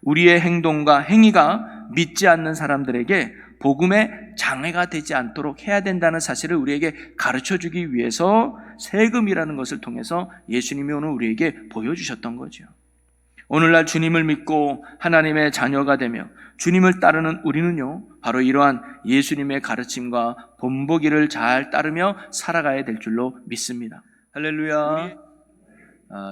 우리의 행동과 행위가 믿지 않는 사람들에게 복음의 장애가 되지 않도록 해야 된다는 사실을 우리에게 가르쳐주기 위해서 세금이라는 것을 통해서 예수님이 오늘 우리에게 보여주셨던 거죠. 오늘날 주님을 믿고 하나님의 자녀가 되며 주님을 따르는 우리는요, 바로 이러한 예수님의 가르침과 본보기를 잘 따르며 살아가야 될 줄로 믿습니다. 할렐루야.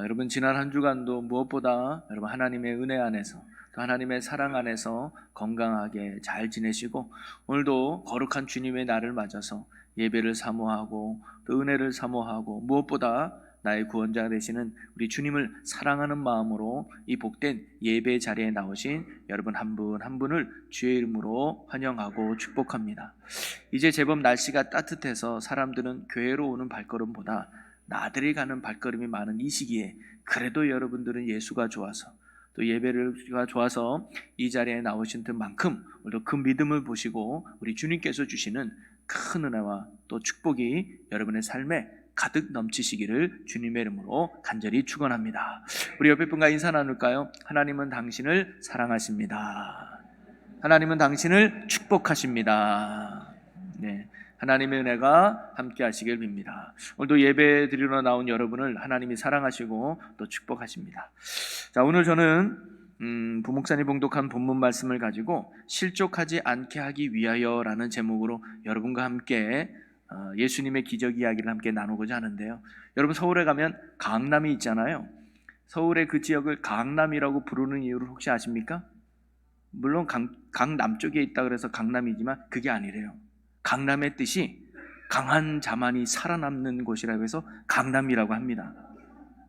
여러분, 지난 한 주간도 무엇보다 여러분 하나님의 은혜 안에서, 또 하나님의 사랑 안에서 건강하게 잘 지내시고, 오늘도 거룩한 주님의 날을 맞아서 예배를 사모하고 또 은혜를 사모하고, 무엇보다 나의 구원자 되시는 우리 주님을 사랑하는 마음으로 이 복된 예배 자리에 나오신 여러분 한 분 한 분을 주의 이름으로 환영하고 축복합니다. 이제 제법 날씨가 따뜻해서 사람들은 교회로 오는 발걸음보다 나들이 가는 발걸음이 많은 이 시기에 그래도 여러분들은 예수가 좋아서, 또 예배가 좋아서 이 자리에 나오신 만큼 오늘도 그 믿음을 보시고 우리 주님께서 주시는 큰 은혜와 또 축복이 여러분의 삶에 가득 넘치시기를 주님의 이름으로 간절히 축원합니다. 우리 옆에 분과 인사 나눌까요? 하나님은 당신을 사랑하십니다. 하나님은 당신을 축복하십니다. 네, 하나님의 은혜가 함께 하시길 빕니다. 오늘도 예배 드리러 나온 여러분을 하나님이 사랑하시고 또 축복하십니다. 자, 오늘 저는 부목사님 봉독한 본문 말씀을 가지고 실족하지 않게 하기 위하여라는 제목으로 여러분과 함께 예수님의 기적 이야기를 함께 나누고자 하는데요. 여러분, 서울에 가면 강남이 있잖아요. 서울의 그 지역을 강남이라고 부르는 이유를 혹시 아십니까? 물론 강남 쪽에 있다 그래서 강남이지만 그게 아니래요. 강남의 뜻이 강한 자만이 살아남는 곳이라고 해서 강남이라고 합니다.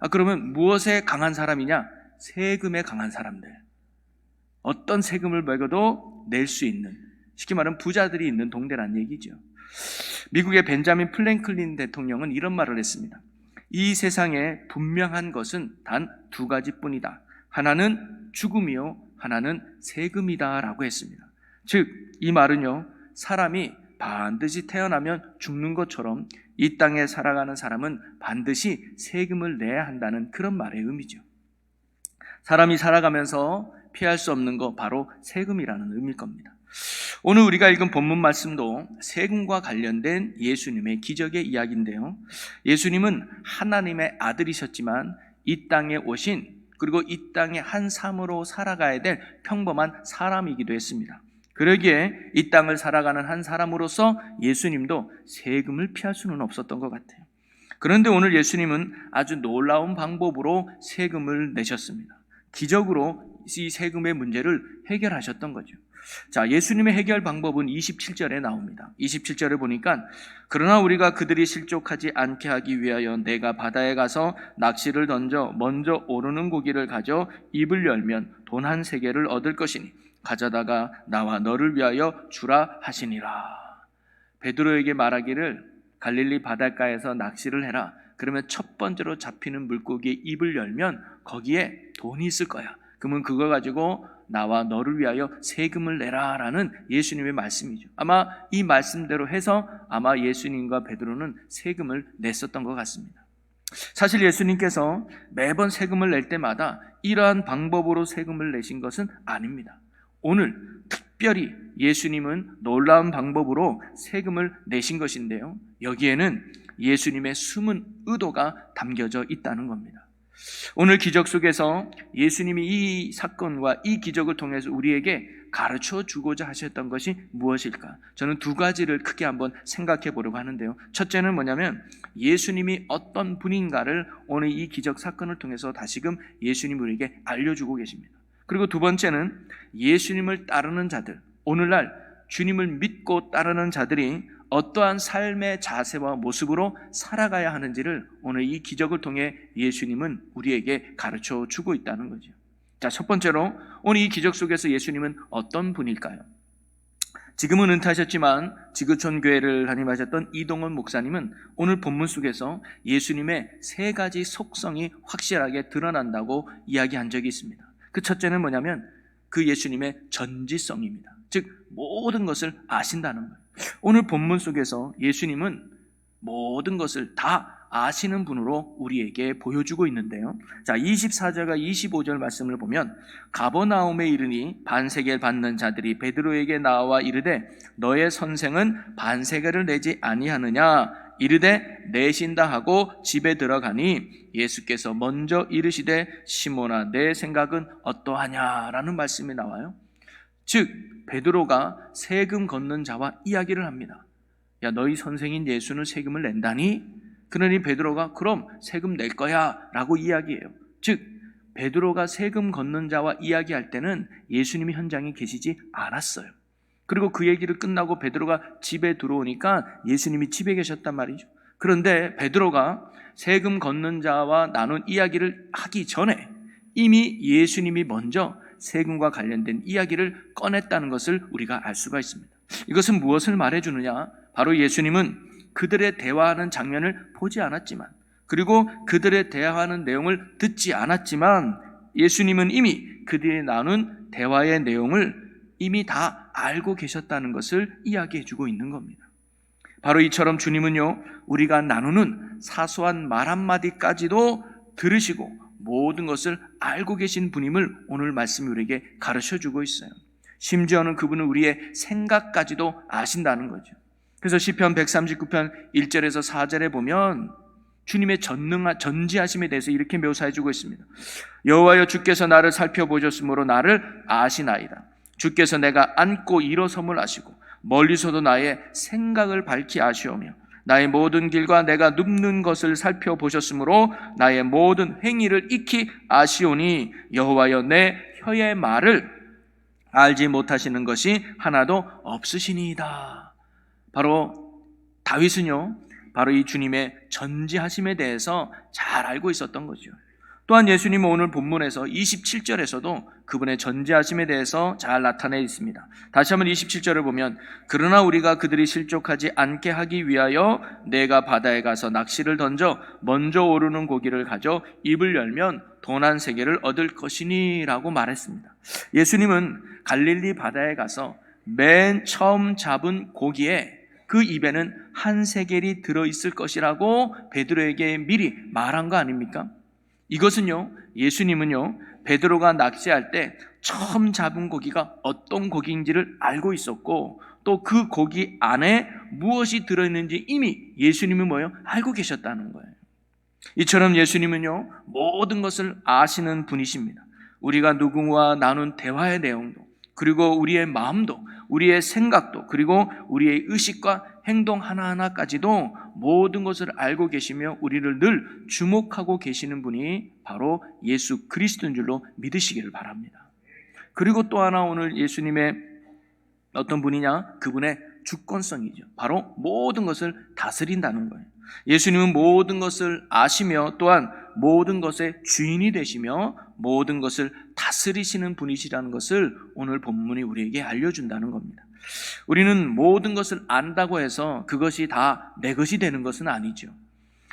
그러면 무엇에 강한 사람이냐? 세금에 강한 사람들. 어떤 세금을 매겨도 낼 수 있는, 쉽게 말하면 부자들이 있는 동네란 얘기죠. 미국의 벤자민 플랭클린 대통령은 이런 말을 했습니다. 이 세상에 분명한 것은 단 두 가지뿐이다. 하나는 죽음이요, 하나는 세금이다 라고 했습니다. 즉, 이 말은요, 사람이 반드시 태어나면 죽는 것처럼 이 땅에 살아가는 사람은 반드시 세금을 내야 한다는 그런 말의 의미죠. 사람이 살아가면서 피할 수 없는 거, 바로 세금이라는 의미일 겁니다. 오늘 우리가 읽은 본문 말씀도 세금과 관련된 예수님의 기적의 이야기인데요, 예수님은 하나님의 아들이셨지만 이 땅에 오신, 그리고 이 땅의 한 삶으로 살아가야 될 평범한 사람이기도 했습니다. 그러기에 이 땅을 살아가는 한 사람으로서 예수님도 세금을 피할 수는 없었던 것 같아요. 그런데 오늘 예수님은 아주 놀라운 방법으로 세금을 내셨습니다. 기적으로 이 세금의 문제를 해결하셨던 거죠. 자, 예수님의 해결 방법은 27절에 나옵니다. 27절에 보니까, 그러나 우리가 그들이 실족하지 않게 하기 위하여 내가 바다에 가서 낚시를 던져 먼저 오르는 고기를 가져 입을 열면 돈 한 세겔을 얻을 것이니 가져다가 나와 너를 위하여 주라 하시니라. 베드로에게 말하기를 갈릴리 바닷가에서 낚시를 해라. 그러면 첫 번째로 잡히는 물고기의 입을 열면 거기에 돈이 있을 거야. 그러면 그거 가지고 나와 너를 위하여 세금을 내라 라는 예수님의 말씀이죠. 아마 이 말씀대로 해서 아마 예수님과 베드로는 세금을 냈었던 것 같습니다. 사실 예수님께서 매번 세금을 낼 때마다 이러한 방법으로 세금을 내신 것은 아닙니다. 오늘 특별히 예수님은 놀라운 방법으로 세금을 내신 것인데요, 여기에는 예수님의 숨은 의도가 담겨져 있다는 겁니다. 오늘 기적 속에서 예수님이 이 사건과 이 기적을 통해서 우리에게 가르쳐 주고자 하셨던 것이 무엇일까? 저는 두 가지를 크게 한번 생각해 보려고 하는데요. 첫째는 뭐냐면, 예수님이 어떤 분인가를 오늘 이 기적 사건을 통해서 다시금 예수님이 우리에게 알려주고 계십니다. 그리고 두 번째는 예수님을 따르는 자들, 오늘날 주님을 믿고 따르는 자들이 어떠한 삶의 자세와 모습으로 살아가야 하는지를 오늘 이 기적을 통해 예수님은 우리에게 가르쳐 주고 있다는 거죠. 자, 첫 번째로 오늘 이 기적 속에서 예수님은 어떤 분일까요? 지금은 은퇴하셨지만 지구촌 교회를 담임하셨던 이동원 목사님은 오늘 본문 속에서 예수님의 세 가지 속성이 확실하게 드러난다고 이야기한 적이 있습니다. 그 첫째는 뭐냐면 그 예수님의 전지성입니다. 즉 모든 것을 아신다는 거예요. 오늘 본문 속에서 예수님은 모든 것을 다 아시는 분으로 우리에게 보여주고 있는데요. 자, 24절과 25절 말씀을 보면 가버나움에 이르니 반세겔 받는 자들이 베드로에게 나와 이르되 너의 선생은 반세겔을 내지 아니하느냐 이르되 내신다 하고 집에 들어가니 예수께서 먼저 이르시되 시몬아 내 생각은 어떠하냐라는 말씀이 나와요. 즉 베드로가 세금 걷는 자와 이야기를 합니다. 야, 너희 선생인 예수는 세금을 낸다니? 그러니 베드로가 그럼 세금 낼 거야 라고 이야기해요. 즉 베드로가 세금 걷는 자와 이야기할 때는 예수님이 현장에 계시지 않았어요. 그리고 그 얘기를 끝나고 베드로가 집에 들어오니까 예수님이 집에 계셨단 말이죠. 그런데 베드로가 세금 걷는 자와 나눈 이야기를 하기 전에 이미 예수님이 먼저 세금과 관련된 이야기를 꺼냈다는 것을 우리가 알 수가 있습니다. 이것은 무엇을 말해주느냐? 바로 예수님은 그들의 대화하는 장면을 보지 않았지만, 그리고 그들의 대화하는 내용을 듣지 않았지만 예수님은 이미 그들이 나눈 대화의 내용을 이미 다 알고 계셨다는 것을 이야기해 주고 있는 겁니다. 바로 이처럼 주님은요, 우리가 나누는 사소한 말 한마디까지도 들으시고 모든 것을 알고 계신 분임을 오늘 말씀이 우리에게 가르쳐 주고 있어요. 심지어는 그분은 우리의 생각까지도 아신다는 거죠. 그래서 시편 139편 1절에서 4절에 보면 주님의 전지하심에 대해서 이렇게 묘사해 주고 있습니다. 여호와여 주께서 나를 살펴보셨으므로 나를 아시나이다. 주께서 내가 앉고 일어섬을 아시고 멀리서도 나의 생각을 밝히 아시오며 나의 모든 길과 내가 눕는 것을 살펴보셨으므로 나의 모든 행위를 익히 아시오니 여호와여 내 혀의 말을 알지 못하시는 것이 하나도 없으시니이다. 바로 다윗은요, 바로 이 주님의 전지하심에 대해서 잘 알고 있었던 거죠. 또한 예수님은 오늘 본문에서 27절에서도 그분의 전지하심에 대해서 잘 나타내 있습니다. 다시 한번 27절을 보면 그러나 우리가 그들이 실족하지 않게 하기 위하여 내가 바다에 가서 낚시를 던져 먼저 오르는 고기를 가져 입을 열면 돈 한 세겔을 얻을 것이니 라고 말했습니다. 예수님은 갈릴리 바다에 가서 맨 처음 잡은 고기에 그 입에는 한 세겔이 들어있을 것이라고 베드로에게 미리 말한 거 아닙니까? 이것은요, 예수님은요, 베드로가 낚시할 때 처음 잡은 고기가 어떤 고기인지를 알고 있었고 또 그 고기 안에 무엇이 들어있는지 이미 예수님은 뭐예요? 알고 계셨다는 거예요. 이처럼 예수님은요, 모든 것을 아시는 분이십니다. 우리가 누구와 나눈 대화의 내용도, 그리고 우리의 마음도, 우리의 생각도, 그리고 우리의 의식과 행동 하나하나까지도 모든 것을 알고 계시며 우리를 늘 주목하고 계시는 분이 바로 예수 그리스도인 줄로 믿으시기를 바랍니다. 그리고 또 하나 오늘 예수님의 어떤 분이냐? 그분의 주권성이죠. 바로 모든 것을 다스린다는 거예요. 예수님은 모든 것을 아시며 또한 모든 것의 주인이 되시며 모든 것을 다스리시는 분이시라는 것을 오늘 본문이 우리에게 알려준다는 겁니다. 우리는 모든 것을 안다고 해서 그것이 다 내 것이 되는 것은 아니죠.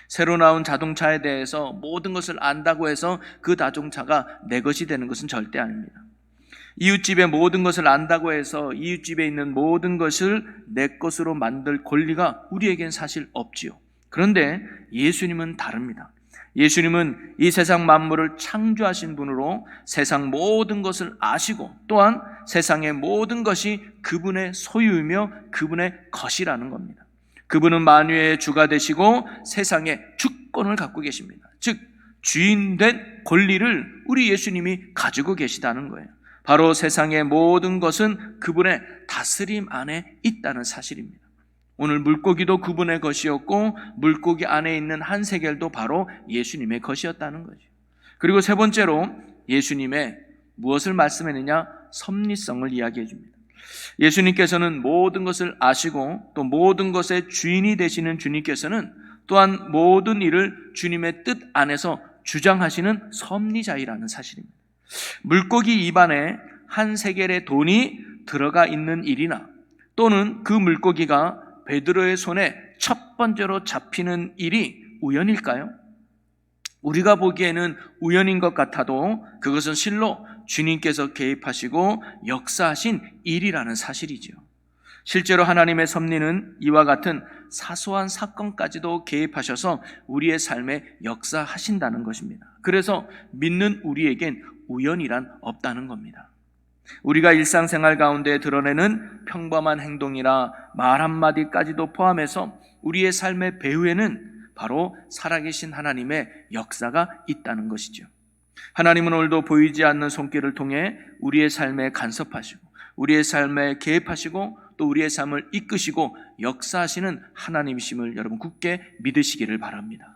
새로 나온 자동차에 대해서 모든 것을 안다고 해서 그 자동차가 내 것이 되는 것은 절대 아닙니다. 이웃집의 모든 것을 안다고 해서 이웃집에 있는 모든 것을 내 것으로 만들 권리가 우리에겐 사실 없지요. 그런데 예수님은 다릅니다. 예수님은 이 세상 만물을 창조하신 분으로 세상 모든 것을 아시고 또한 세상의 모든 것이 그분의 소유이며 그분의 것이라는 겁니다. 그분은 만유의 주가 되시고 세상의 주권을 갖고 계십니다. 즉 주인된 권리를 우리 예수님이 가지고 계시다는 거예요. 바로 세상의 모든 것은 그분의 다스림 안에 있다는 사실입니다. 오늘 물고기도 그분의 것이었고 물고기 안에 있는 한 세겔도 바로 예수님의 것이었다는 거죠. 그리고 세 번째로 예수님의 무엇을 말씀했느냐? 섭리성을 이야기해 줍니다. 예수님께서는 모든 것을 아시고 또 모든 것의 주인이 되시는 주님께서는 또한 모든 일을 주님의 뜻 안에서 주장하시는 섭리자이라는 사실입니다. 물고기 입안에 한 세겔의 돈이 들어가 있는 일이나 또는 그 물고기가 베드로의 손에 첫 번째로 잡히는 일이 우연일까요? 우리가 보기에는 우연인 것 같아도 그것은 실로 주님께서 개입하시고 역사하신 일이라는 사실이죠. 실제로 하나님의 섭리는 이와 같은 사소한 사건까지도 개입하셔서 우리의 삶에 역사하신다는 것입니다. 그래서 믿는 우리에겐 우연이란 없다는 겁니다. 우리가 일상생활 가운데 드러내는 평범한 행동이나 말 한마디까지도 포함해서 우리의 삶의 배후에는 바로 살아계신 하나님의 역사가 있다는 것이죠. 하나님은 오늘도 보이지 않는 손길을 통해 우리의 삶에 간섭하시고 우리의 삶에 개입하시고 또 우리의 삶을 이끄시고 역사하시는 하나님이심을 여러분 굳게 믿으시기를 바랍니다.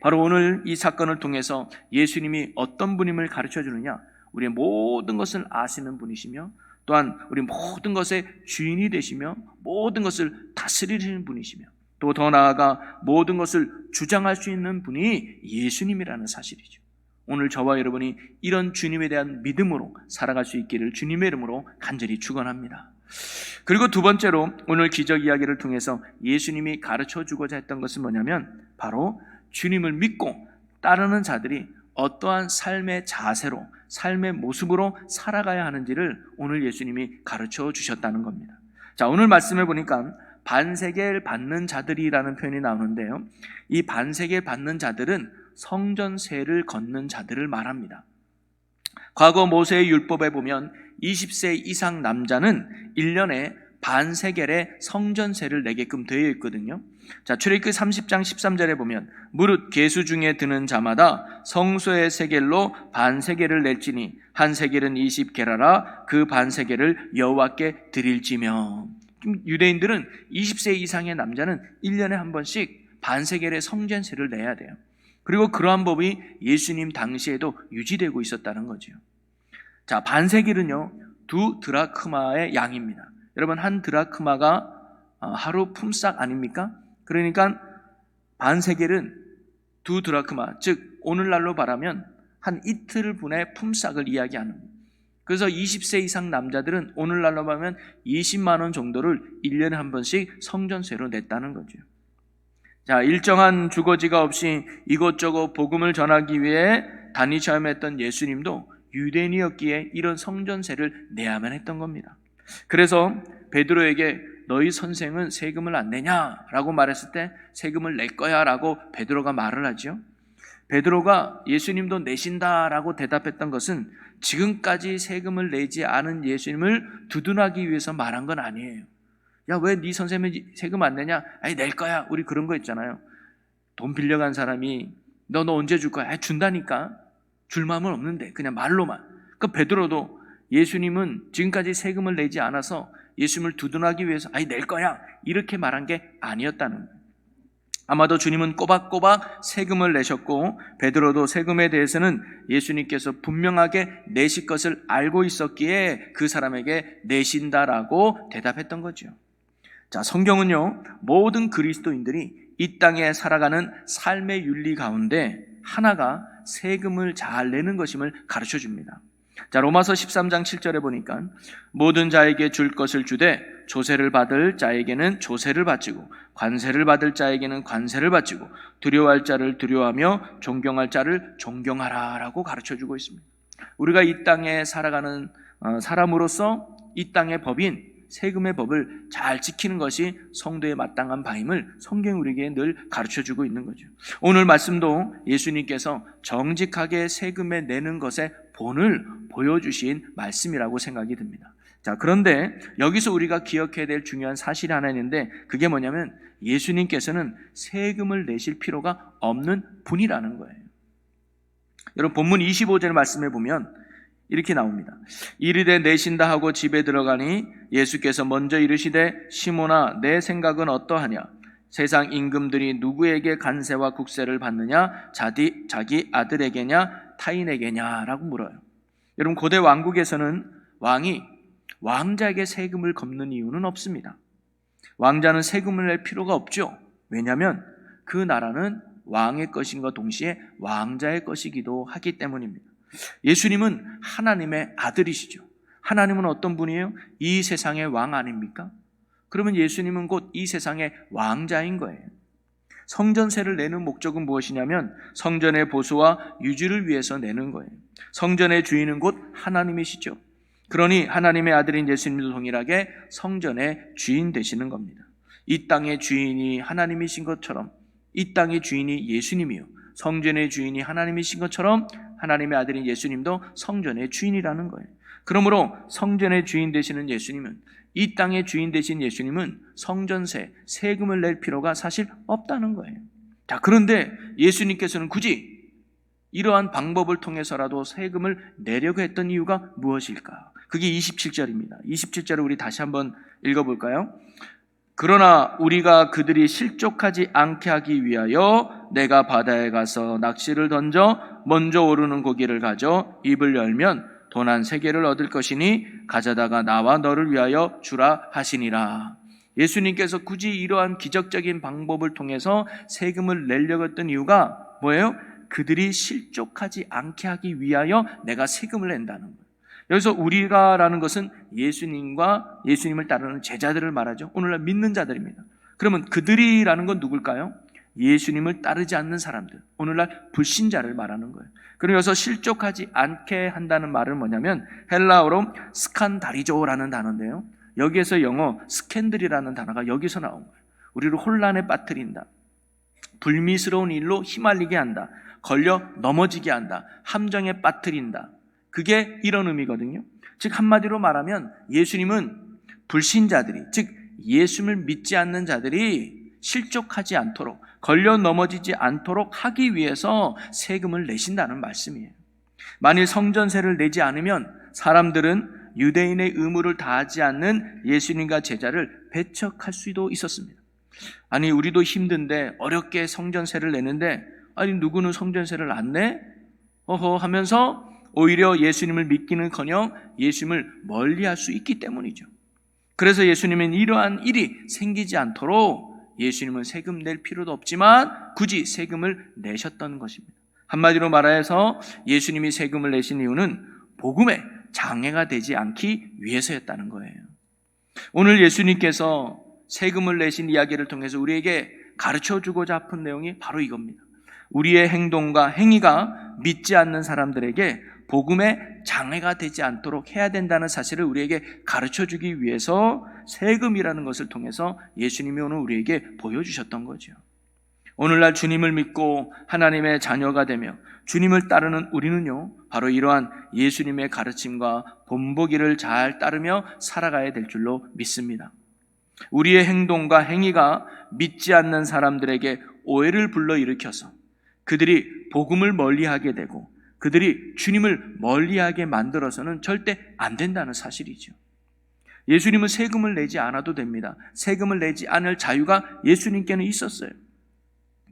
바로 오늘 이 사건을 통해서 예수님이 어떤 분임을 가르쳐 주느냐, 우리의 모든 것을 아시는 분이시며 또한 우리 모든 것의 주인이 되시며 모든 것을 다스리시는 분이시며 또 더 나아가 모든 것을 주장할 수 있는 분이 예수님이라는 사실이죠. 오늘 저와 여러분이 이런 주님에 대한 믿음으로 살아갈 수 있기를 주님의 이름으로 간절히 축원합니다. 그리고 두 번째로 오늘 기적 이야기를 통해서 예수님이 가르쳐 주고자 했던 것은 뭐냐면 바로 주님을 믿고 따르는 자들이 어떠한 삶의 자세로 삶의 모습으로 살아가야 하는지를 오늘 예수님이 가르쳐 주셨다는 겁니다. 자, 오늘 말씀을 보니까 반세계를 받는 자들이라는 표현이 나오는데요, 이 반세계를 받는 자들은 성전세를 걷는 자들을 말합니다. 과거 모세의 율법에 보면 20세 이상 남자는 1년에 반세겔의 성전세를 내게끔 되어 있거든요. 자, 출애굽기 30장 13절에 보면 무릇 계수 중에 드는 자마다 성소의 세겔로 반세겔을 낼지니 한 세겔은 20게라라 그 반세겔을 여호와께 드릴지며. 유대인들은 20세 이상의 남자는 1년에 한 번씩 반세겔의 성전세를 내야 돼요. 그리고 그러한 법이 예수님 당시에도 유지되고 있었다는 거죠. 자, 반세겔은요 2드라크마의 양입니다. 여러분, 한 드라크마가 하루 품삯 아닙니까? 그러니까 반세겔은 2드라크마, 즉 오늘날로 말하면 한 이틀 분의 품삯을 이야기하는 거예요. 그래서 20세 이상 남자들은 오늘날로 말하면 20만 원 정도를 1년에 한 번씩 성전세로 냈다는 거죠. 자, 일정한 주거지가 없이 이곳저곳 복음을 전하기 위해 다니셔야만 했던 예수님도 유대인이었기에 이런 성전세를 내야만 했던 겁니다. 그래서 베드로에게 너희 선생은 세금을 안 내냐라고 말했을 때 세금을 낼 거야 라고 베드로가 말을 하죠. 베드로가 예수님도 내신다라고 대답했던 것은 지금까지 세금을 내지 않은 예수님을 두둔하기 위해서 말한 건 아니에요. 야, 왜 네 선생님이 세금 안 내냐? 아니, 낼 거야. 우리 그런 거 있잖아요. 돈 빌려간 사람이 너 언제 줄 거야? 준다니까. 줄 마음은 없는데 그냥 말로만. 그 베드로도 예수님은 지금까지 세금을 내지 않아서 예수님을 두둔하기 위해서 아니 낼 거야 이렇게 말한 게 아니었다는 거예요. 아마도 주님은 꼬박꼬박 세금을 내셨고 베드로도 세금에 대해서는 예수님께서 분명하게 내실 것을 알고 있었기에 그 사람에게 내신다라고 대답했던 거죠. 자, 성경은요 모든 그리스도인들이 이 땅에 살아가는 삶의 윤리 가운데 하나가 세금을 잘 내는 것임을 가르쳐 줍니다. 자, 로마서 13장 7절에 보니까 모든 자에게 줄 것을 주되 조세를 받을 자에게는 조세를 바치고 관세를 받을 자에게는 관세를 바치고 두려워할 자를 두려워하며 존경할 자를 존경하라 라고 가르쳐주고 있습니다. 우리가 이 땅에 살아가는 사람으로서 이 땅의 법인 세금의 법을 잘 지키는 것이 성도의 마땅한 바임을 성경이 우리에게 늘 가르쳐주고 있는 거죠. 오늘 말씀도 예수님께서 정직하게 세금에 내는 것의 본을 보여주신 말씀이라고 생각이 듭니다. 자, 그런데 여기서 우리가 기억해야 될 중요한 사실이 하나 있는데 그게 뭐냐면 예수님께서는 세금을 내실 필요가 없는 분이라는 거예요. 여러분, 본문 25절 말씀해 보면 이렇게 나옵니다. 이르되 내신다 하고 집에 들어가니 예수께서 먼저 이르시되 시몬아 내 생각은 어떠하냐? 세상 임금들이 누구에게 관세와 국세를 받느냐? 자기 아들에게냐 타인에게냐? 라고 물어요. 여러분, 고대 왕국에서는 왕이 왕자에게 세금을 걷는 이유는 없습니다. 왕자는 세금을 낼 필요가 없죠. 왜냐하면 그 나라는 왕의 것인과 동시에 왕자의 것이기도 하기 때문입니다. 예수님은 하나님의 아들이시죠. 하나님은 어떤 분이에요? 이 세상의 왕 아닙니까? 그러면 예수님은 곧 이 세상의 왕자인 거예요. 성전세를 내는 목적은 무엇이냐면 성전의 보수와 유지를 위해서 내는 거예요. 성전의 주인은 곧 하나님이시죠. 그러니 하나님의 아들인 예수님도 동일하게 성전의 주인 되시는 겁니다. 이 땅의 주인이 하나님이신 것처럼 이 땅의 주인이 예수님이요, 성전의 주인이 하나님이신 것처럼 하나님의 아들인 예수님도 성전의 주인이라는 거예요. 그러므로 성전의 주인 되시는 예수님은, 이 땅의 주인 되신 예수님은 성전세, 세금을 낼 필요가 사실 없다는 거예요. 자, 그런데 예수님께서는 굳이 이러한 방법을 통해서라도 세금을 내려고 했던 이유가 무엇일까? 그게 27절입니다. 27절을 우리 다시 한번 읽어볼까요? 그러나 우리가 그들이 실족하지 않게 하기 위하여 내가 바다에 가서 낚시를 던져 먼저 오르는 고기를 가져 입을 열면 돈 한 3개를 얻을 것이니 가져다가 나와 너를 위하여 주라 하시니라. 예수님께서 굳이 이러한 기적적인 방법을 통해서 세금을 내려고 했던 이유가 뭐예요? 그들이 실족하지 않게 하기 위하여 내가 세금을 낸다는 거예요. 여기서 우리가라는 것은 예수님과 예수님을 따르는 제자들을 말하죠. 오늘날 믿는 자들입니다. 그러면 그들이라는 건 누굴까요? 예수님을 따르지 않는 사람들, 오늘날 불신자를 말하는 거예요. 그리고 여기서 실족하지 않게 한다는 말은 뭐냐면 헬라어로 스칸다리조라는 단어인데요, 여기에서 영어 스캔들이라는 단어가 여기서 나온 거예요. 우리를 혼란에 빠뜨린다, 불미스러운 일로 휘말리게 한다, 걸려 넘어지게 한다, 함정에 빠뜨린다, 그게 이런 의미거든요. 즉 한마디로 말하면 예수님은 불신자들이, 즉 예수님을 믿지 않는 자들이 실족하지 않도록, 걸려 넘어지지 않도록 하기 위해서 세금을 내신다는 말씀이에요. 만일 성전세를 내지 않으면 사람들은 유대인의 의무를 다하지 않는 예수님과 제자를 배척할 수도 있었습니다. 아니, 우리도 힘든데 어렵게 성전세를 내는데 아니 누구는 성전세를 안 내? 어허 하면서 오히려 예수님을 믿기는커녕 예수님을 멀리할 수 있기 때문이죠. 그래서 예수님은 이러한 일이 생기지 않도록 예수님은 세금 낼 필요도 없지만 굳이 세금을 내셨던 것입니다. 한마디로 말해서 예수님이 세금을 내신 이유는 복음에 장애가 되지 않기 위해서였다는 거예요. 오늘 예수님께서 세금을 내신 이야기를 통해서 우리에게 가르쳐주고자 하는 내용이 바로 이겁니다. 우리의 행동과 행위가 믿지 않는 사람들에게 복음에 장애가 되지 않도록 해야 된다는 사실을 우리에게 가르쳐주기 위해서 세금이라는 것을 통해서 예수님이 오늘 우리에게 보여주셨던 거죠. 오늘날 주님을 믿고 하나님의 자녀가 되며 주님을 따르는 우리는요, 바로 이러한 예수님의 가르침과 본보기를 잘 따르며 살아가야 될 줄로 믿습니다. 우리의 행동과 행위가 믿지 않는 사람들에게 오해를 불러일으켜서 그들이 복음을 멀리하게 되고 그들이 주님을 멀리하게 만들어서는 절대 안 된다는 사실이죠. 예수님은 세금을 내지 않아도 됩니다. 세금을 내지 않을 자유가 예수님께는 있었어요.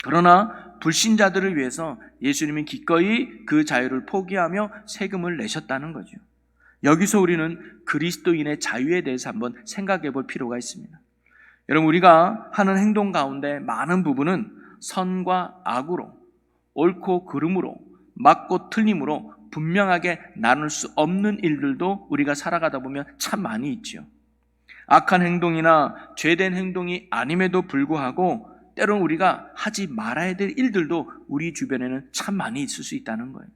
그러나 불신자들을 위해서 예수님은 기꺼이 그 자유를 포기하며 세금을 내셨다는 거죠. 여기서 우리는 그리스도인의 자유에 대해서 한번 생각해 볼 필요가 있습니다. 여러분, 우리가 하는 행동 가운데 많은 부분은 선과 악으로, 옳고 그름으로, 맞고 틀림으로 분명하게 나눌 수 없는 일들도 우리가 살아가다 보면 참 많이 있죠. 악한 행동이나 죄된 행동이 아님에도 불구하고 때로는 우리가 하지 말아야 될 일들도 우리 주변에는 참 많이 있을 수 있다는 거예요.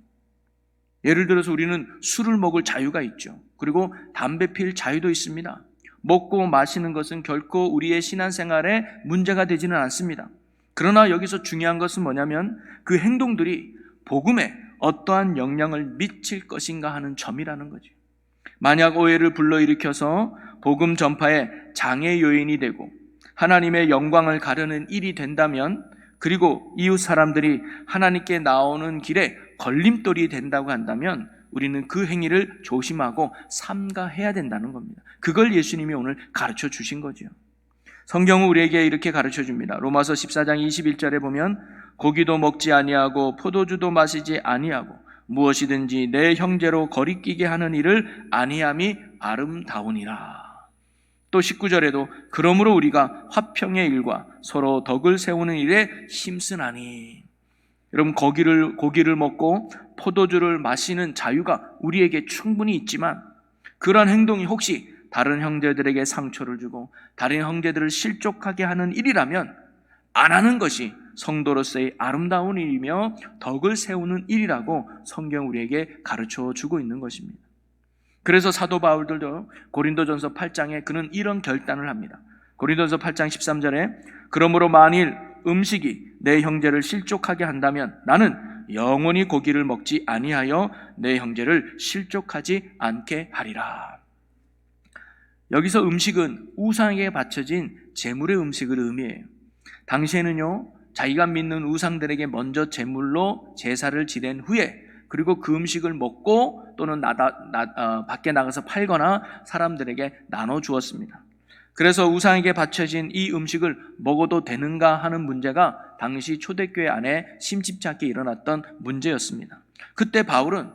예를 들어서 우리는 술을 먹을 자유가 있죠. 그리고 담배 필 자유도 있습니다. 먹고 마시는 것은 결코 우리의 신앙생활에 문제가 되지는 않습니다. 그러나 여기서 중요한 것은 뭐냐면 그 행동들이 복음에 어떠한 영향을 미칠 것인가 하는 점이라는 거죠. 만약 오해를 불러일으켜서 복음 전파에 장애 요인이 되고 하나님의 영광을 가르는 일이 된다면, 그리고 이웃 사람들이 하나님께 나오는 길에 걸림돌이 된다고 한다면 우리는 그 행위를 조심하고 삼가해야 된다는 겁니다. 그걸 예수님이 오늘 가르쳐 주신 거죠. 성경은 우리에게 이렇게 가르쳐 줍니다. 로마서 14장 21절에 보면 고기도 먹지 아니하고 포도주도 마시지 아니하고 무엇이든지 내 형제로 거리끼게 하는 일을 아니함이 아름다우니라. 또 19절에도 그러므로 우리가 화평의 일과 서로 덕을 세우는 일에 힘쓰나니. 여러분, 고기를 먹고 포도주를 마시는 자유가 우리에게 충분히 있지만 그러한 행동이 혹시 다른 형제들에게 상처를 주고 다른 형제들을 실족하게 하는 일이라면 안 하는 것이 성도로서의 아름다운 일이며 덕을 세우는 일이라고 성경 우리에게 가르쳐 주고 있는 것입니다. 그래서 사도 바울들도 고린도전서 8장에 그는 이런 결단을 합니다. 고린도전서 8장 13절에 그러므로 만일 음식이 내 형제를 실족하게 한다면 나는 영원히 고기를 먹지 아니하여 내 형제를 실족하지 않게 하리라. 여기서 음식은 우상에게 바쳐진 제물의 음식을 의미해요. 당시에는요, 자기가 믿는 우상들에게 먼저 제물로 제사를 지낸 후에 그리고 그 음식을 먹고 또는 밖에 나가서 팔거나 사람들에게 나눠 주었습니다. 그래서 우상에게 바쳐진 이 음식을 먹어도 되는가 하는 문제가 당시 초대교회 안에 심집지 않게 일어났던 문제였습니다. 그때 바울은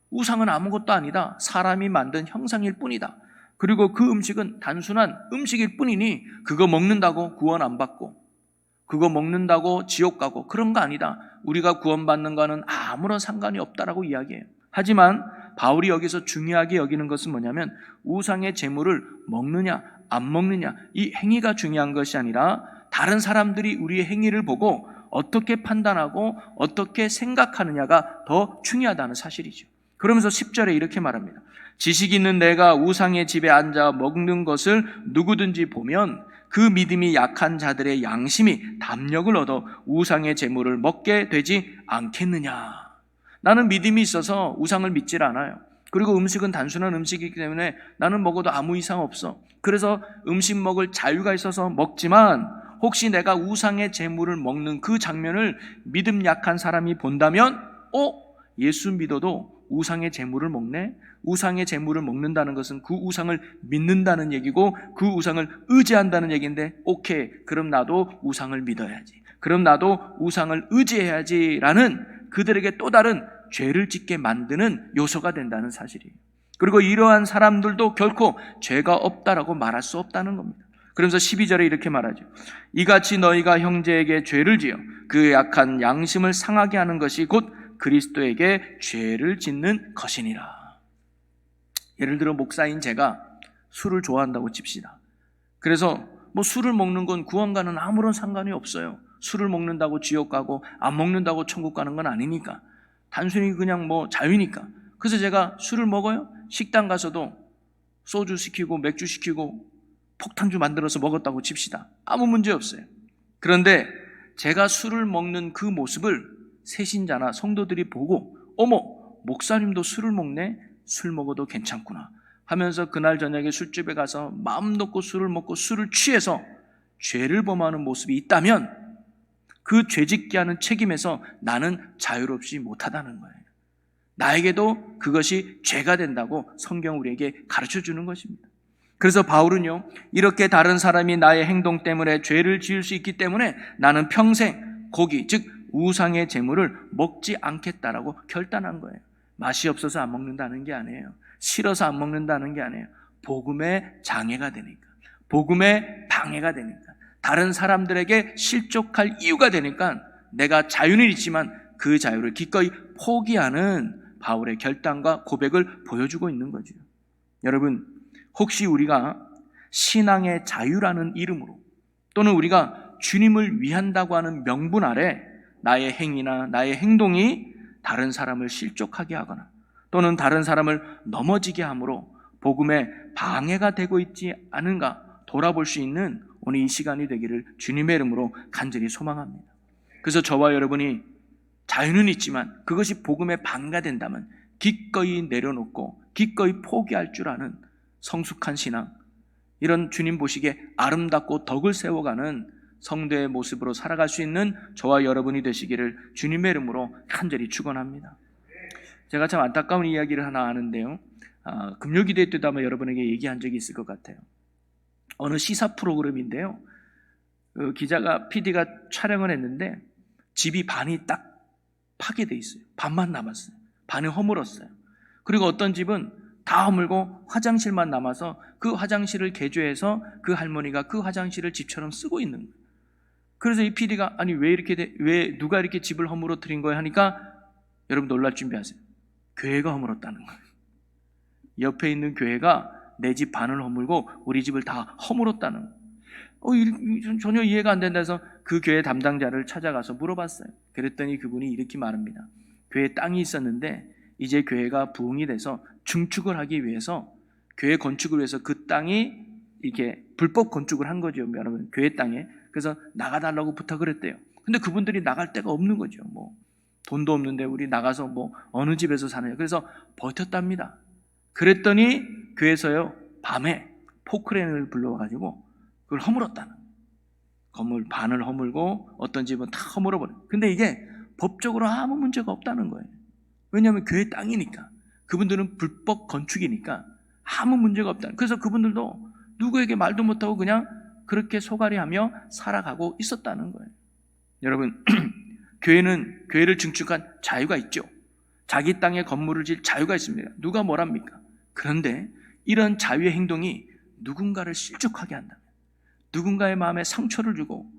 우상은 아무것도 아니다. 사람이 만든 형상일 뿐이다. 그리고 그 음식은 단순한 음식일 뿐이니 그거 먹는다고 구원 안 받고 그거 먹는다고 지옥 가고 그런 거 아니다. 우리가 구원받는 거는 아무런 상관이 없다라고 이야기해요. 하지만 바울이 여기서 중요하게 여기는 것은 뭐냐면 우상의 제물을 먹느냐 안 먹느냐 이 행위가 중요한 것이 아니라 다른 사람들이 우리의 행위를 보고 어떻게 판단하고 어떻게 생각하느냐가 더 중요하다는 사실이죠. 그러면서 10절에 이렇게 말합니다. 지식 있는 내가 우상의 집에 앉아 먹는 것을 누구든지 보면 그 믿음이 약한 자들의 양심이 담력을 얻어 우상의 제물을 먹게 되지 않겠느냐. 나는 믿음이 있어서 우상을 믿질 않아요. 그리고 음식은 단순한 음식이기 때문에 나는 먹어도 아무 이상 없어. 그래서 음식 먹을 자유가 있어서 먹지만 혹시 내가 우상의 제물을 먹는 그 장면을 믿음 약한 사람이 본다면 예수 믿어도 우상의 제물을 먹네? 우상의 제물을 먹는다는 것은 그 우상을 믿는다는 얘기고 그 우상을 의지한다는 얘기인데 오케이, 그럼 나도 우상을 믿어야지. 그럼 나도 우상을 의지해야지 라는 그들에게 또 다른 죄를 짓게 만드는 요소가 된다는 사실이에요. 그리고 이러한 사람들도 결코 죄가 없다라고 말할 수 없다는 겁니다. 그러면서 12절에 이렇게 말하죠. 이같이 너희가 형제에게 죄를 지어 그 약한 양심을 상하게 하는 것이 곧 그리스도에게 죄를 짓는 것이니라. 예를 들어 목사인 제가 술을 좋아한다고 칩시다. 그래서 술을 먹는 건 구원과는 아무런 상관이 없어요. 술을 먹는다고 지옥 가고 안 먹는다고 천국 가는 건 아니니까. 단순히 그냥 자유니까. 그래서 제가 술을 먹어요. 식당 가서도 소주 시키고 맥주 시키고 폭탄주 만들어서 먹었다고 칩시다. 아무 문제 없어요. 그런데 제가 술을 먹는 그 모습을 새신자나 성도들이 보고 어머, 목사님도 술을 먹네? 술 먹어도 괜찮구나 하면서 그날 저녁에 술집에 가서 마음 놓고 술을 먹고 술을 취해서 죄를 범하는 모습이 있다면 그 죄짓게 하는 책임에서 나는 자유롭지 못하다는 거예요. 나에게도 그것이 죄가 된다고 성경 우리에게 가르쳐 주는 것입니다. 그래서 바울은요, 이렇게 다른 사람이 나의 행동 때문에 죄를 지을 수 있기 때문에 나는 평생 고기, 즉 우상의 제물을 먹지 않겠다라고 결단한 거예요. 맛이 없어서 안 먹는다는 게 아니에요. 싫어서 안 먹는다는 게 아니에요. 복음의 장애가 되니까, 복음의 방해가 되니까, 다른 사람들에게 실족할 이유가 되니까 내가 자유는 있지만 그 자유를 기꺼이 포기하는 바울의 결단과 고백을 보여주고 있는 거죠. 여러분, 혹시 우리가 신앙의 자유라는 이름으로 또는 우리가 주님을 위한다고 하는 명분 아래 나의 행위나 나의 행동이 다른 사람을 실족하게 하거나 또는 다른 사람을 넘어지게 함으로 복음에 방해가 되고 있지 않은가 돌아볼 수 있는 오늘 이 시간이 되기를 주님의 이름으로 간절히 소망합니다. 그래서 저와 여러분이 자유는 있지만 그것이 복음에 방해가 된다면 기꺼이 내려놓고 기꺼이 포기할 줄 아는 성숙한 신앙, 이런 주님 보시기에 아름답고 덕을 세워가는 성도의 모습으로 살아갈 수 있는 저와 여러분이 되시기를 주님의 이름으로 간절히 축원합니다. 제가 참 안타까운 이야기를 하나 하는데요, 금요기도회 때도 아마 여러분에게 얘기한 적이 있을 것 같아요. 어느 시사 프로그램인데요, 그 기자가 PD가 촬영을 했는데 집이 반이 딱 파괴돼 있어요. 반만 남았어요. 반이 허물었어요. 그리고 어떤 집은 다 허물고 화장실만 남아서 그 화장실을 개조해서 그 할머니가 그 화장실을 집처럼 쓰고 있는 거예요. 그래서 이 PD가 아니 왜 누가 이렇게 집을 허물어뜨린 거야 하니까 여러분 놀랄 준비하세요. 교회가 허물었다는 거예요. 옆에 있는 교회가 내 집 반을 허물고 우리 집을 다 허물었다는 거예요. 전혀 이해가 안 된다 해서 그 교회 담당자를 찾아가서 물어봤어요. 그랬더니 그분이 이렇게 말합니다. 교회 땅이 있었는데 이제 교회가 부흥이 돼서 증축을 하기 위해서, 교회 건축을 위해서 그 땅이 이렇게 불법 건축을 한 거죠. 여러분, 교회 땅에. 그래서 나가달라고 부탁을 했대요. 근데 그분들이 나갈 데가 없는 거죠. 뭐 돈도 없는데 우리 나가서 뭐 어느 집에서 사느냐. 그래서 버텼답니다. 그랬더니 교회에서요, 밤에 포크레인을 불러가지고 그걸 허물었다는, 건물 반을 허물고 어떤 집은 다 허물어버려요. 근데 이게 법적으로 아무 문제가 없다는 거예요. 왜냐하면 교회 땅이니까, 그분들은 불법 건축이니까 아무 문제가 없다. 그래서 그분들도 누구에게 말도 못하고 그냥 그렇게 소가리하며 살아가고 있었다는 거예요. 여러분, 교회는 교회를 증축한 자유가 있죠. 자기 땅에 건물을 질 자유가 있습니다. 누가 뭐랍니까? 그런데 이런 자유의 행동이 누군가를 실족하게 한다면, 누군가의 마음에 상처를 주고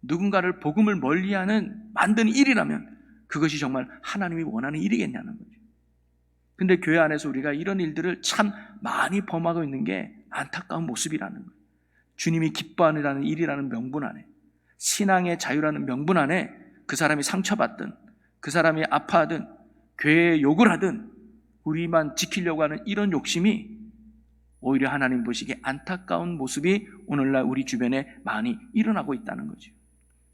누군가를 복음을 멀리하는 만드는 일이라면 그것이 정말 하나님이 원하는 일이겠냐는 거죠. 근데 교회 안에서 우리가 이런 일들을 참 많이 범하고 있는 게 안타까운 모습이라는 거예요. 주님이 기뻐하는 일이라는 명분 안에, 신앙의 자유라는 명분 안에 그 사람이 상처받든 그 사람이 아파하든 교회에 욕을 하든 우리만 지키려고 하는 이런 욕심이 오히려 하나님 보시기에 안타까운 모습이 오늘날 우리 주변에 많이 일어나고 있다는 거죠.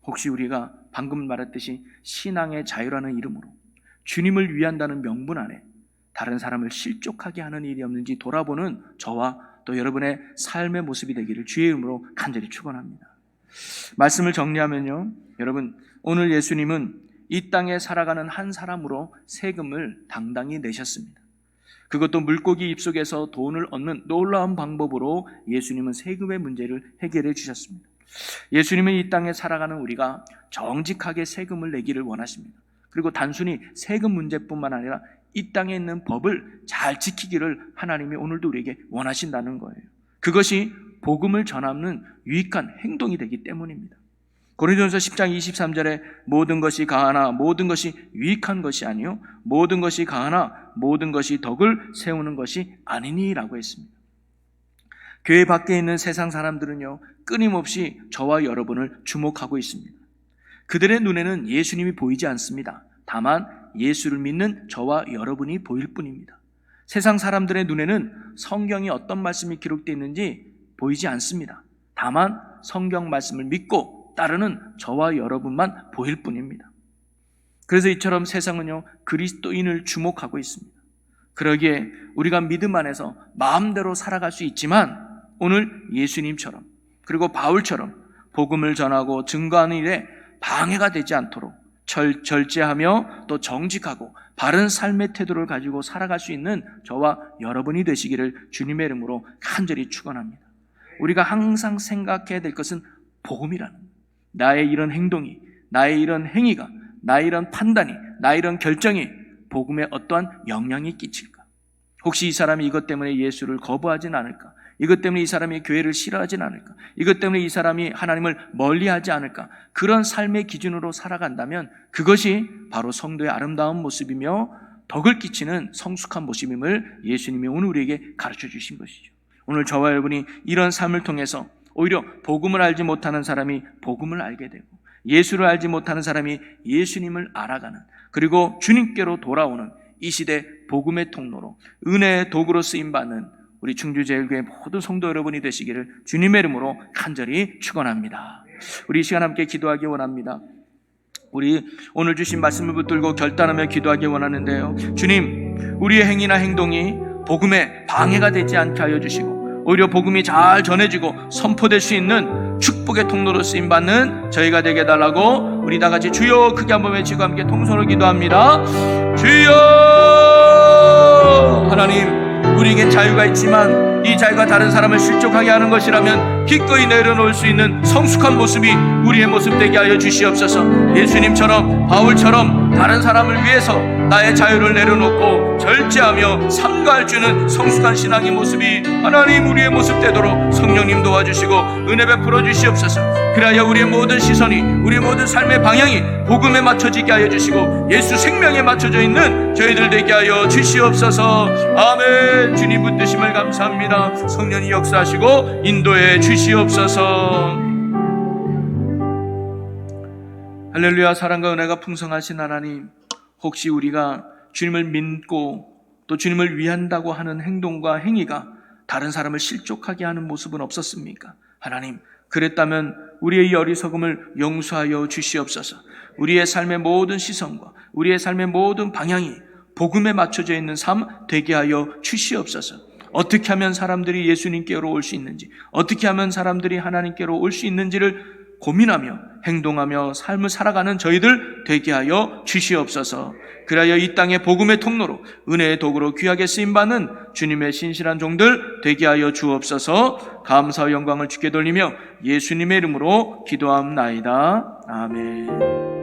혹시 우리가 방금 말했듯이 신앙의 자유라는 이름으로 주님을 위한다는 명분 안에 다른 사람을 실족하게 하는 일이 없는지 돌아보는 저와 또 여러분의 삶의 모습이 되기를 주의 이름으로 간절히 축원합니다. 말씀을 정리하면요, 여러분, 오늘 예수님은 이 땅에 살아가는 한 사람으로 세금을 당당히 내셨습니다. 그것도 물고기 입속에서 돈을 얻는 놀라운 방법으로 예수님은 세금의 문제를 해결해 주셨습니다. 예수님은 이 땅에 살아가는 우리가 정직하게 세금을 내기를 원하십니다. 그리고 단순히 세금 문제뿐만 아니라 이 땅에 있는 법을 잘 지키기를 하나님이 오늘도 우리에게 원하신다는 거예요. 그것이 복음을 전하는 유익한 행동이 되기 때문입니다. 고린도전서 10장 23절에 모든 것이 가하나 모든 것이 유익한 것이 아니요 모든 것이 가하나 모든 것이 덕을 세우는 것이 아니니라고 했습니다. 교회 밖에 있는 세상 사람들은요, 끊임없이 저와 여러분을 주목하고 있습니다. 그들의 눈에는 예수님이 보이지 않습니다. 다만 예수를 믿는 저와 여러분이 보일 뿐입니다. 세상 사람들의 눈에는 성경이 어떤 말씀이 기록되어 있는지 보이지 않습니다. 다만 성경 말씀을 믿고 따르는 저와 여러분만 보일 뿐입니다. 그래서 이처럼 세상은요, 그리스도인을 주목하고 있습니다. 그러기에 우리가 믿음 안에서 마음대로 살아갈 수 있지만 오늘 예수님처럼, 그리고 바울처럼 복음을 전하고 증거하는 일에 방해가 되지 않도록 절제하며 또 정직하고 바른 삶의 태도를 가지고 살아갈 수 있는 저와 여러분이 되시기를 주님의 이름으로 간절히 축원합니다. 우리가 항상 생각해야 될 것은 복음이라는 거예요. 나의 이런 행동이, 나의 이런 행위가, 나의 이런 판단이, 나의 이런 결정이 복음에 어떠한 영향이 끼칠까? 혹시 이 사람이 이것 때문에 예수를 거부하진 않을까? 이것 때문에 이 사람이 교회를 싫어하진 않을까? 이것 때문에 이 사람이 하나님을 멀리하지 않을까? 그런 삶의 기준으로 살아간다면 그것이 바로 성도의 아름다운 모습이며 덕을 끼치는 성숙한 모습임을 예수님이 오늘 우리에게 가르쳐 주신 것이죠. 오늘 저와 여러분이 이런 삶을 통해서 오히려 복음을 알지 못하는 사람이 복음을 알게 되고 예수를 알지 못하는 사람이 예수님을 알아가는, 그리고 주님께로 돌아오는 이 시대 복음의 통로로 은혜의 도구로 쓰임받는 우리 충주제일교회 모든 성도 여러분이 되시기를 주님의 이름으로 간절히 축원합니다. 우리 이 시간 함께 기도하기 원합니다. 우리 오늘 주신 말씀을 붙들고 결단하며 기도하기 원하는데요, 주님, 우리의 행위나 행동이 복음에 방해가 되지 않게 하여 주시고 오히려 복음이 잘 전해지고 선포될 수 있는 축복의 통로로 쓰임받는 저희가 되게 해달라고 우리 다 같이 주여 크게 한번 외치고 함께 통성으로 기도합니다. 주여! 하나님, 우리에겐 자유가 있지만 이 자유가 다른 사람을 실족하게 하는 것이라면 기꺼이 내려놓을 수 있는 성숙한 모습이 우리의 모습 되게 하여 주시옵소서. 예수님처럼 바울처럼 다른 사람을 위해서 나의 자유를 내려놓고 절제하며 삼가할 주는 성숙한 신앙의 모습이 하나님 우리의 모습 되도록 성령님 도와주시고 은혜 베풀어 주시옵소서. 그래야 우리의 모든 시선이, 우리의 모든 삶의 방향이 복음에 맞춰지게 하여 주시고 예수 생명에 맞춰져 있는 저희들 되게 하여 주시옵소서. 아멘. 주님 붙드심을 감사합니다. 성령이 역사하시고 인도해 주시옵소서. 할렐루야. 사랑과 은혜가 풍성하신 하나님, 혹시 우리가 주님을 믿고 또 주님을 위한다고 하는 행동과 행위가 다른 사람을 실족하게 하는 모습은 없었습니까? 하나님, 그랬다면 우리의 이 어리석음을 용서하여 주시옵소서. 우리의 삶의 모든 시선과 우리의 삶의 모든 방향이 복음에 맞춰져 있는 삶 되게 하여 주시옵소서. 어떻게 하면 사람들이 예수님께로 올 수 있는지, 어떻게 하면 사람들이 하나님께로 올 수 있는지를 고민하며 행동하며 삶을 살아가는 저희들 되게 하여 주시옵소서. 그리하여 이 땅의 복음의 통로로 은혜의 도구로 귀하게 쓰임받는 주님의 신실한 종들 되게 하여 주옵소서. 감사와 영광을 주께 돌리며 예수님의 이름으로 기도함나이다. 아멘.